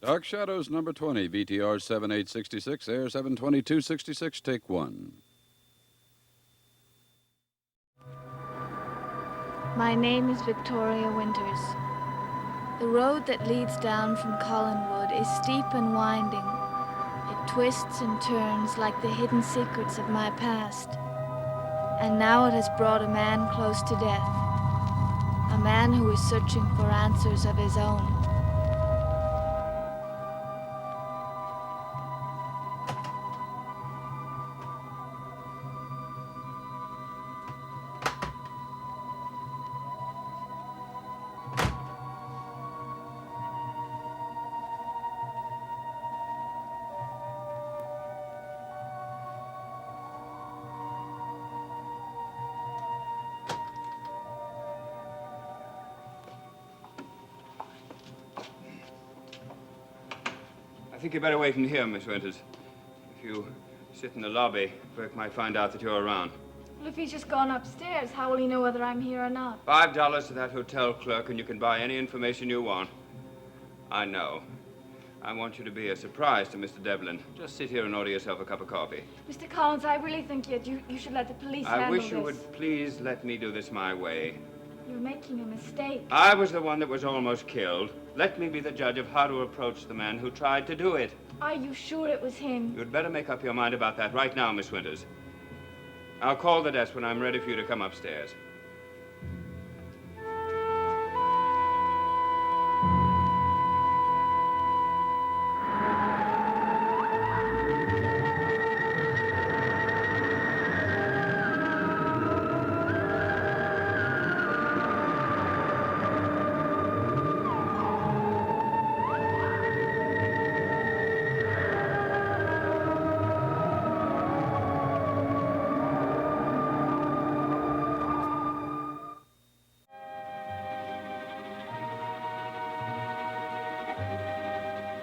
Dark Shadows, number 20, VTR 7866, Air 72266, take one. My name is Victoria Winters. The road that leads down from Collinwood is steep and winding. It twists and turns like the hidden secrets of my past. And now it has brought a man close to death. A man who is searching for answers of his own. I think you better wait in here, Miss Winters. If you sit in the lobby, Burke might find out that you're around. Well, if he's just gone upstairs, how will he know whether I'm here or not? $5 to that hotel clerk, and you can buy any information you want. I know. I want you to be a surprise to Mr. Devlin. Just sit here and order yourself a cup of coffee. Mr. Collins, I really think you should let the police handle I this. wish you would please let me do this my way. You're making a mistake. I was the one that was almost killed. Let me be the judge of how to approach the man who tried to do it. Are you sure it was him? You'd better make up your mind about that right now, Miss Winters. I'll call the desk when I'm ready for you to come upstairs.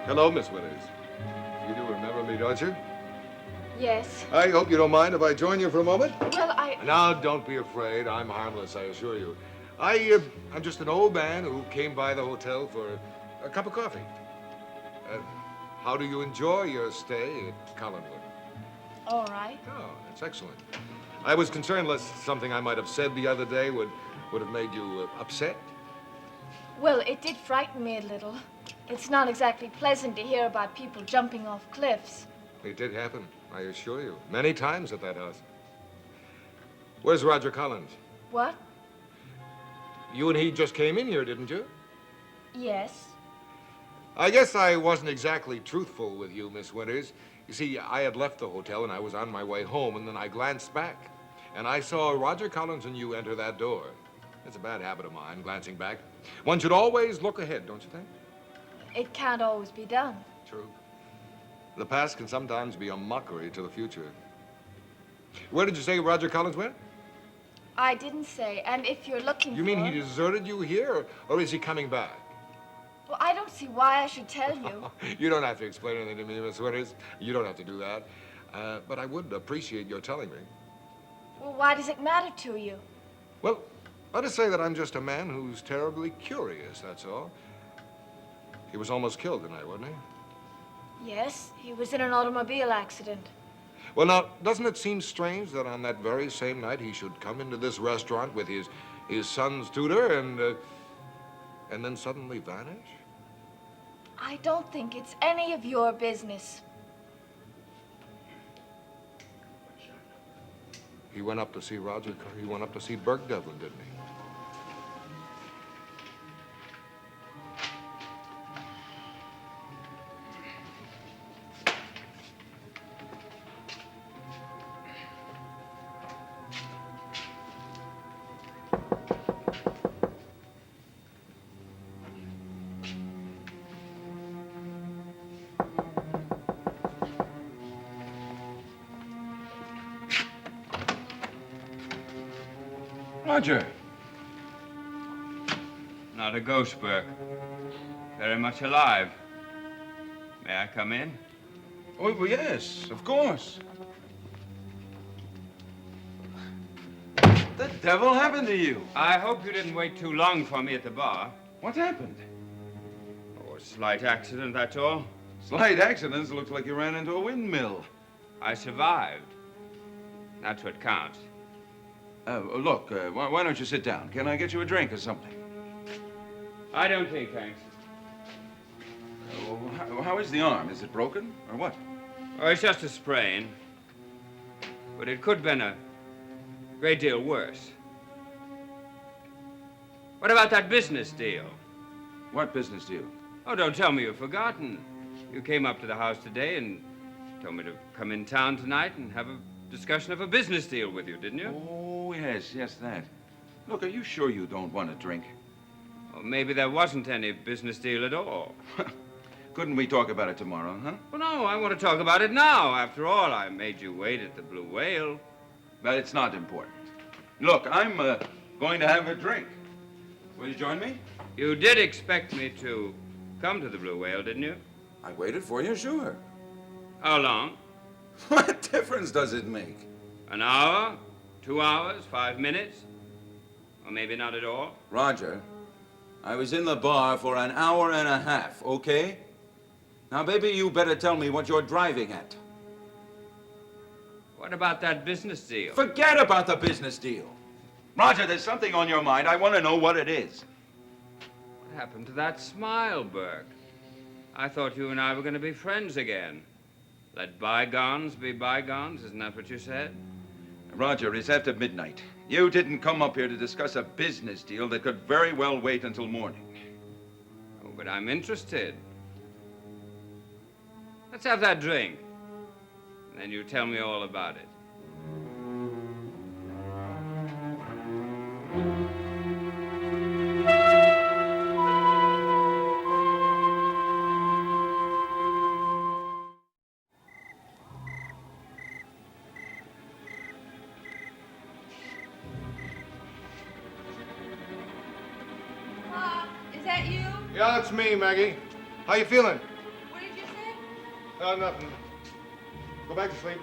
Hello, Miss Winters. You do remember me, don't you? Yes. I hope you don't mind if I join you for a moment. Well, Now, don't be afraid. I'm harmless, I assure you. I'm just an old man who came by the hotel for a cup of coffee. How do you enjoy your stay at Collinwood? All right. Oh, that's excellent. I was concerned lest something I might have said the other day would have made you upset. Well, it did frighten me a little. It's not exactly pleasant to hear about people jumping off cliffs. It did happen, I assure you. Many times at that house. Where's Roger Collins? What? You and he just came in here, didn't you? Yes. I guess I wasn't exactly truthful with you, Miss Winters. You see, I had left the hotel and I was on my way home, and then I glanced back, and I saw Roger Collins and you enter that door. It's a bad habit of mine, glancing back. One should always look ahead, don't you think? It can't always be done. True. The past can sometimes be a mockery to the future. Where did you say Roger Collins went? I didn't say, and if you're looking You for... mean he deserted you here, or is he coming back? Well, I don't see why I should tell you. You don't have to explain anything to me, Miss Winters. You don't have to do that. But I would appreciate your telling me. Well, why does it matter to you? Well, let us say that I'm just a man who's terribly curious, that's all. He was almost killed tonight, wasn't he? Yes, he was in an automobile accident. Well, now, doesn't it seem strange that on that very same night he should come into this restaurant with his son's tutor and then suddenly vanish? I don't think it's any of your business. He went up to see he went up to see Burke Devlin, didn't he? Roger. Not a ghost, Burke. Very much alive. May I come in? Oh, well, yes, of course. The devil happened to you? I hope you didn't wait too long for me at the bar. What happened? Oh, slight accident, that's all. Slight accidents. Looks like you ran into a windmill. I survived. That's what counts. Look, why don't you sit down? Can I get you a drink or something? I don't think, thanks. How is the arm? Is it broken or what? Oh, it's just a sprain. But it could have been a great deal worse. What about that business deal? What business deal? Oh, don't tell me you've forgotten. You came up to the house today and told me to come in town tonight and have a discussion of a business deal with you, didn't you? Oh, yes, that. Look, are you sure you don't want a drink? Well, maybe there wasn't any business deal at all. Couldn't we talk about it tomorrow, huh? Well, no, I want to talk about it now. After all, I made you wait at the Blue Whale. But it's not important. Look, I'm going to have a drink. Will you join me? You did expect me to come to the Blue Whale, didn't you? I waited for you, sure. How long? What difference does it make? An hour? 2 hours? 5 minutes? Or maybe not at all? Roger, I was in the bar for an hour and a half, okay? Now, baby, you better tell me what you're driving at. What about that business deal? Forget about the business deal. Roger, there's something on your mind. I want to know what it is. What happened to that smile, Burke? I thought you and I were going to be friends again. Let bygones be bygones, isn't that what you said? Roger, it's after midnight. You didn't come up here to discuss a business deal that could very well wait until morning. Oh, but I'm interested. Let's have that drink. And then you tell me all about it. Pop, is that you? Yeah, it's me, Maggie. How you feeling? What did you say? Oh, nothing. Go back to sleep.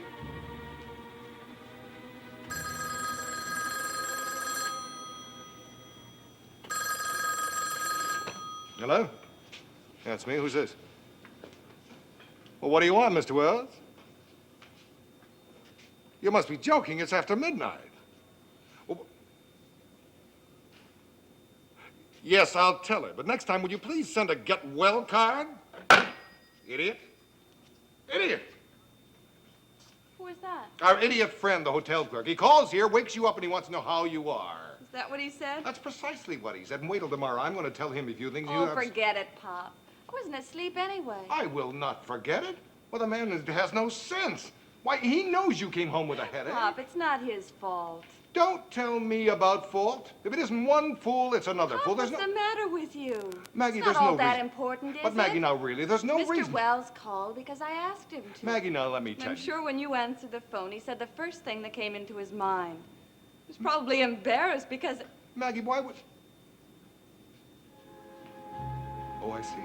Hello? Yeah, it's me. Who's this? Well, what do you want, Mr. Wells? You must be joking. It's after midnight. Well, yes, I'll tell her. But next time, would you please send a get well card? Idiot. Idiot. Who is that? Our idiot friend, the hotel clerk. He calls here, wakes you up, and he wants to know how you are. Is that what he said? That's precisely what he said. And wait till tomorrow. I'm going to tell him a few things you Oh, have... forget it, Pop. I wasn't asleep anyway. I will not forget it. Well, the man has no sense. Why, he knows you came home with a headache. Pop, it's not his fault. Don't tell me about fault. If it isn't one fool, it's another Pop, fool. what's the matter with you? Maggie, it's there's not all no that reason. important, is But Maggie, it? now really, there's no Mr. reason. Wells called because I asked him to. Maggie, now let me And tell I'm you. sure when you answered the phone, he said the first thing that came into his mind. He was probably embarrassed because... Maggie, why would... Oh, I see.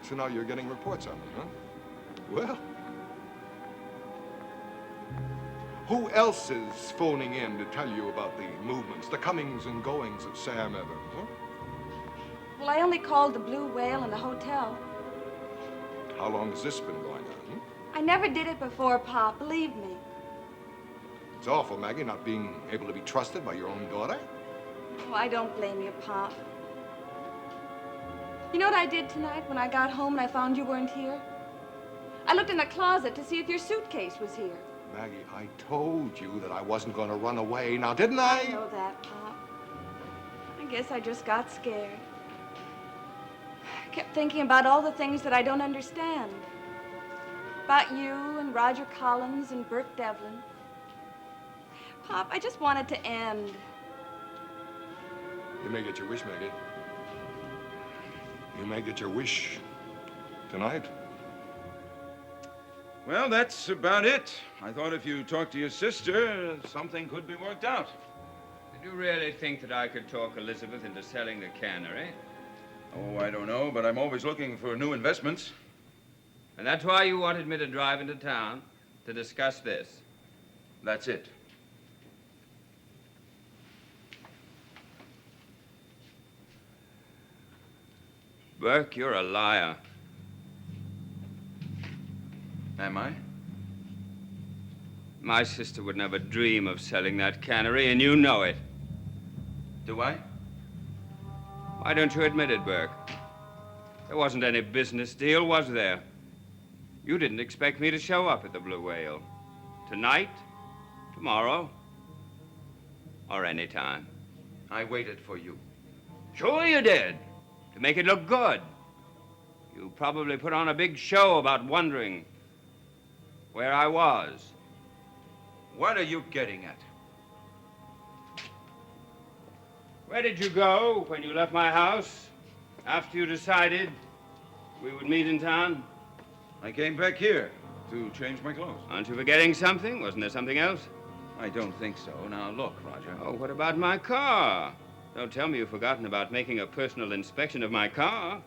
So now you're getting reports on me, huh? Well... Who else is phoning in to tell you about the movements, the comings and goings of Sam Evans, huh? Well, I only called the Blue Whale in the hotel. How long has this been going on, hmm? I never did it before, Pop, believe me. It's awful, Maggie, not being able to be trusted by your own daughter. Oh, I don't blame you, Pop. You know what I did tonight when I got home and I found you weren't here? I looked in the closet to see if your suitcase was here. Maggie, I told you that I wasn't going to run away, now didn't I I? know that, Pop. I guess I just got scared. I kept thinking about all the things that I don't understand. About you and Roger Collins and Bert Devlin. Pop, I just want it to end. You may get your wish, Maggie. You may get your wish tonight. Well, that's about it. I thought if you talked to your sister, something could be worked out. Did you really think that I could talk Elizabeth into selling the cannery? Oh, I don't know, but I'm always looking for new investments. And that's why you wanted me to drive into town to discuss this? That's it. Burke, you're a liar. Am I? My sister would never dream of selling that cannery, and you know it. Do I? Why don't you admit it, Burke? There wasn't any business deal, was there? You didn't expect me to show up at the Blue Whale. Tonight, tomorrow, or any time. I waited for you. Sure you did, to make it look good. You probably put on a big show about wondering where I was. What are you getting at? Where did you go when you left my house after you decided we would meet in town? I came back here to change my clothes. Aren't you forgetting something? Wasn't there something else? I don't think so. Now, look, Roger. Oh, what about my car? Don't tell me you've forgotten about making a personal inspection of my car.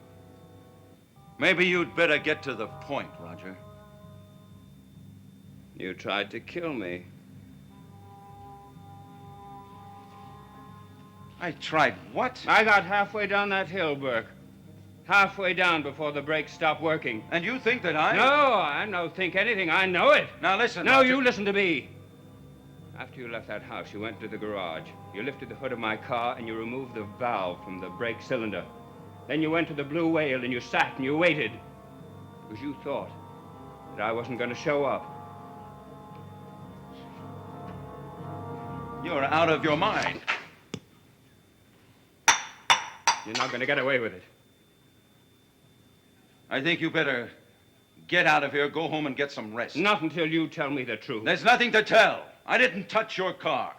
Maybe you'd better get to the point, Roger. You tried to kill me. I tried what? I got halfway down that hill, Burke. Halfway down before the brakes stopped working. And you think that I... No, I don't think anything. I know it. Now, listen, No, Roger. you listen to me. After you left that house, you went to the garage. You lifted the hood of my car and you removed the valve from the brake cylinder. Then you went to the Blue Whale and you sat and you waited. Because you thought that I wasn't going to show up. You're out of your mind. You're not going to get away with it. I think you better get out of here, go home and get some rest. Not until you tell me the truth. There's nothing to tell. I didn't touch your car.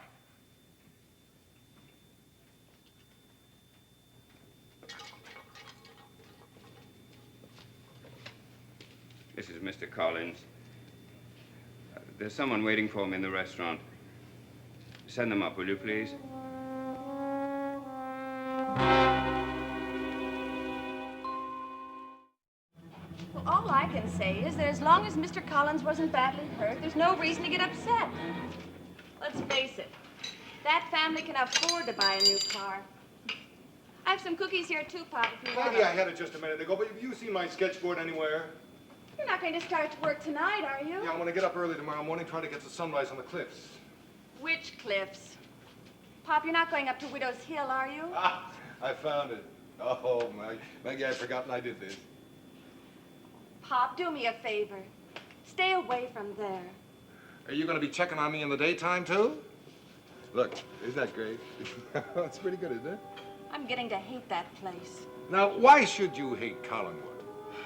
This is Mr. Collins. There's someone waiting for me in the restaurant. Send them up, will you, please? Well, all I can say is that as long as Mr. Collins wasn't badly hurt, there's no reason to get upset. Let's face it, that family can afford to buy a new car. I have some cookies here, too, Pop, if you want Maggie, I them. had it just a minute ago, but have you seen my sketchboard anywhere? You're not going to start to work tonight, are you? Yeah, I'm gonna get up early tomorrow morning, try to get the sunrise on the cliffs. Which cliffs? Pop, you're not going up to Widow's Hill, are you? Ah, I found it. Oh, Maggie, I'd forgotten I did this. Pop, do me a favor. Stay away from there. Are you gonna be checking on me in the daytime, too? Look, isn't that great? It's pretty good, isn't it? I'm getting to hate that place. Now, why should you hate Collinwood?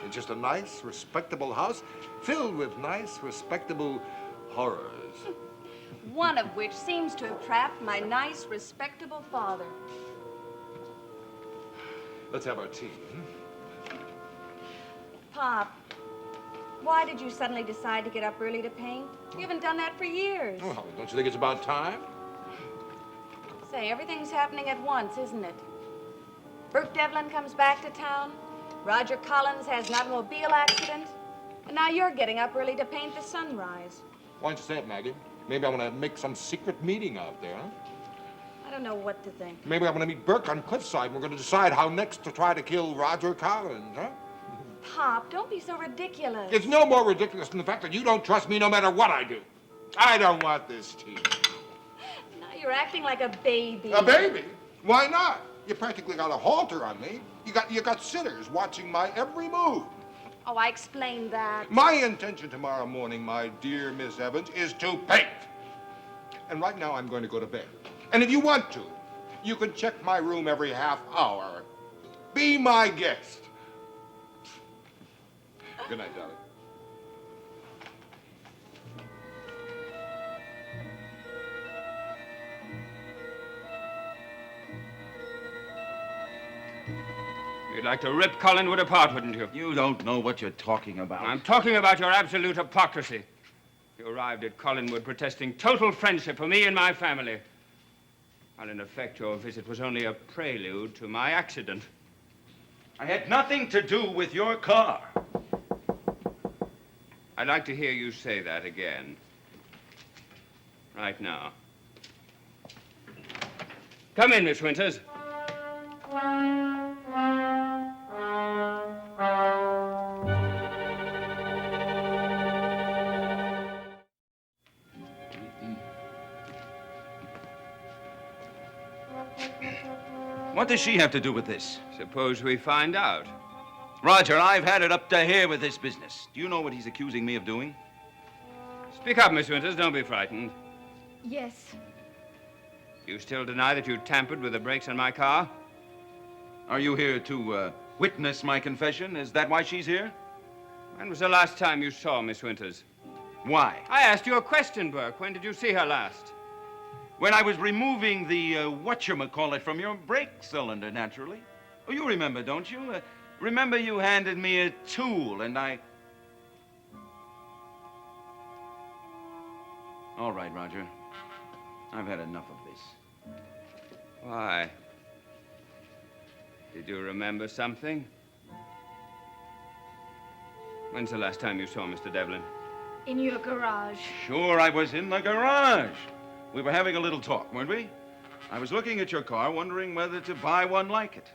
It's just a nice, respectable house filled with nice, respectable horrors. One of which seems to have trapped my nice, respectable father. Let's have our tea. Pop, why did you suddenly decide to get up early to paint? You haven't done that for years. Well, don't you think it's about time? Say, everything's happening at once, isn't it? Burke Devlin comes back to town. Roger Collins has an automobile accident. And now you're getting up early to paint the sunrise. Why don't you say it, Maggie? Maybe I want to make some secret meeting out there, huh? I don't know what to think. Maybe I'm going to meet Burke on Cliffside and we're going to decide how next to try to kill Roger Collins, huh? Pop, don't be so ridiculous. It's no more ridiculous than the fact that you don't trust me no matter what I do. I don't want this tea. Now you're acting like a baby. A baby? Why not? You practically got a halter on me. You got sitters watching my every move. Oh, I explained that. My intention tomorrow morning, my dear Miss Evans, is to paint. And right now I'm going to go to bed. And if you want to, you can check my room every half hour. Be my guest. Good night, darling. You'd like to rip Collinwood apart, wouldn't you? You don't know what you're talking about. I'm talking about your absolute hypocrisy. You arrived at Collinwood protesting total friendship for me and my family. While in effect, your visit was only a prelude to my accident. I had nothing to do with your car. I'd like to hear you say that again. Right now. Come in, Miss Winters. What does she have to do with this? Suppose we find out. Roger, I've had it up to here with this business. Do you know what he's accusing me of doing? Speak up, Miss Winters. Don't be frightened. Yes. You still deny that you tampered with the brakes on my car? Are you here to witness my confession? Is that why she's here? When was the last time you saw Miss Winters? Why? I asked you a question, Burke. When did you see her last? When I was removing the whatchamacallit from your brake cylinder, naturally. Oh, you remember, don't you? Remember you handed me a tool and I... All right, Roger. I've had enough of this. Why? Did you remember something? When's the last time you saw Mr. Devlin? In your garage. Sure, I was in the garage. We were having a little talk, weren't we? I was looking at your car, wondering whether to buy one like it.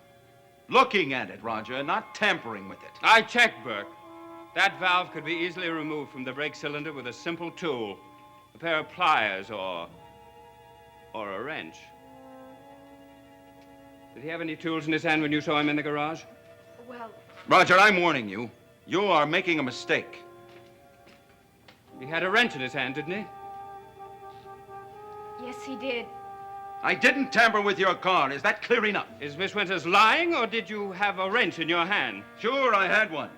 Looking at it, Roger, not tampering with it. I checked, Burke. That valve could be easily removed from the brake cylinder with a simple tool. A pair of pliers or a wrench. Did he have any tools in his hand when you saw him in the garage? Well, Roger, I'm warning you. You are making a mistake. He had a wrench in his hand, didn't he? yes, he did. I didn't tamper with your car. Is that clear enough? Is Miss Winters lying, or did you have a wrench in your hand? Sure, I had one.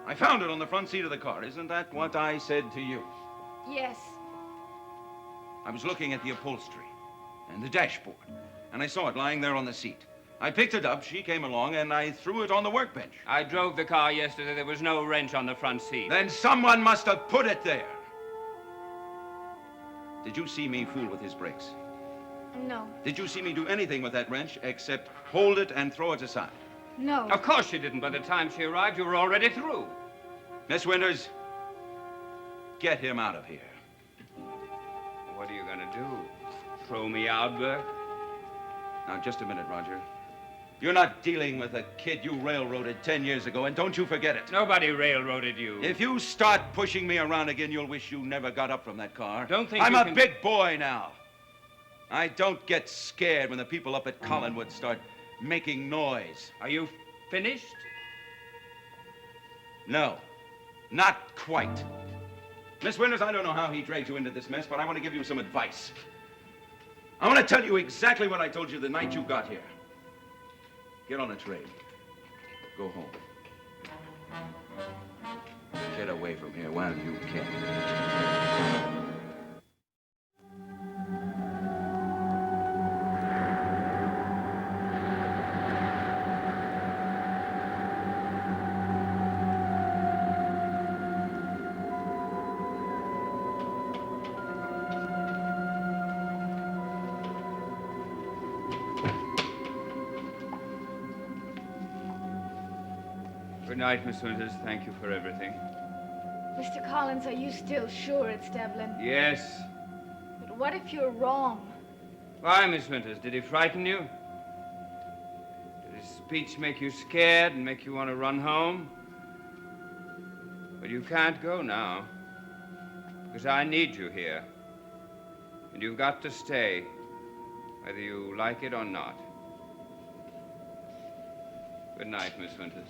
I found it on the front seat of the car. Isn't that what I said to you? Yes. I was looking at the upholstery and the dashboard, and I saw it lying there on the seat. I picked it up, she came along, and I threw it on the workbench. I drove the car yesterday. There was no wrench on the front seat. Then someone must have put it there. Did you see me fool with his brakes? No. Did you see me do anything with that wrench except hold it and throw it aside? No. Of course she didn't. By the time she arrived, you were already through. Miss Winters, get him out of here. What are you going to do? Throw me out, Burke? Now, just a minute, Roger. You're not dealing with a kid you railroaded 10 years ago, and don't you forget it. Nobody railroaded you. If you start pushing me around again, you'll wish you never got up from that car. Don't think I'm you a can- big boy now. I don't get scared when the people up at Collinwood start making noise. Are you finished? No, not quite. Miss Winters, I don't know how he dragged you into this mess, but I want to give you some advice. I want to tell you exactly what I told you the night you got here. Get on a train. Go home. Get away from here while you can. Good night, Miss Winters. Thank you for everything. Mr. Collins, are you still sure it's Devlin? Yes. But what if you're wrong? Why, Miss Winters? Did he frighten you? Did his speech make you scared and make you want to run home? But you can't go now, because I need you here. And you've got to stay, whether you like it or not. Good night, Miss Winters.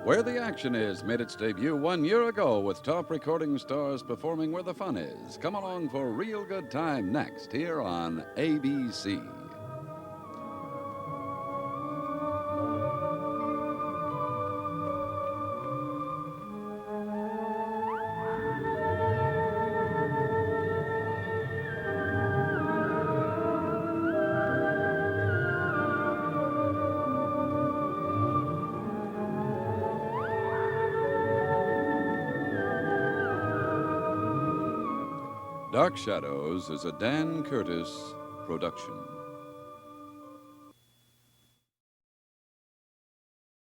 Where the Action Is made its debut 1 year ago with top recording stars performing where the fun is. Come along for a real good time next here on ABC. Dark Shadows is a Dan Curtis production.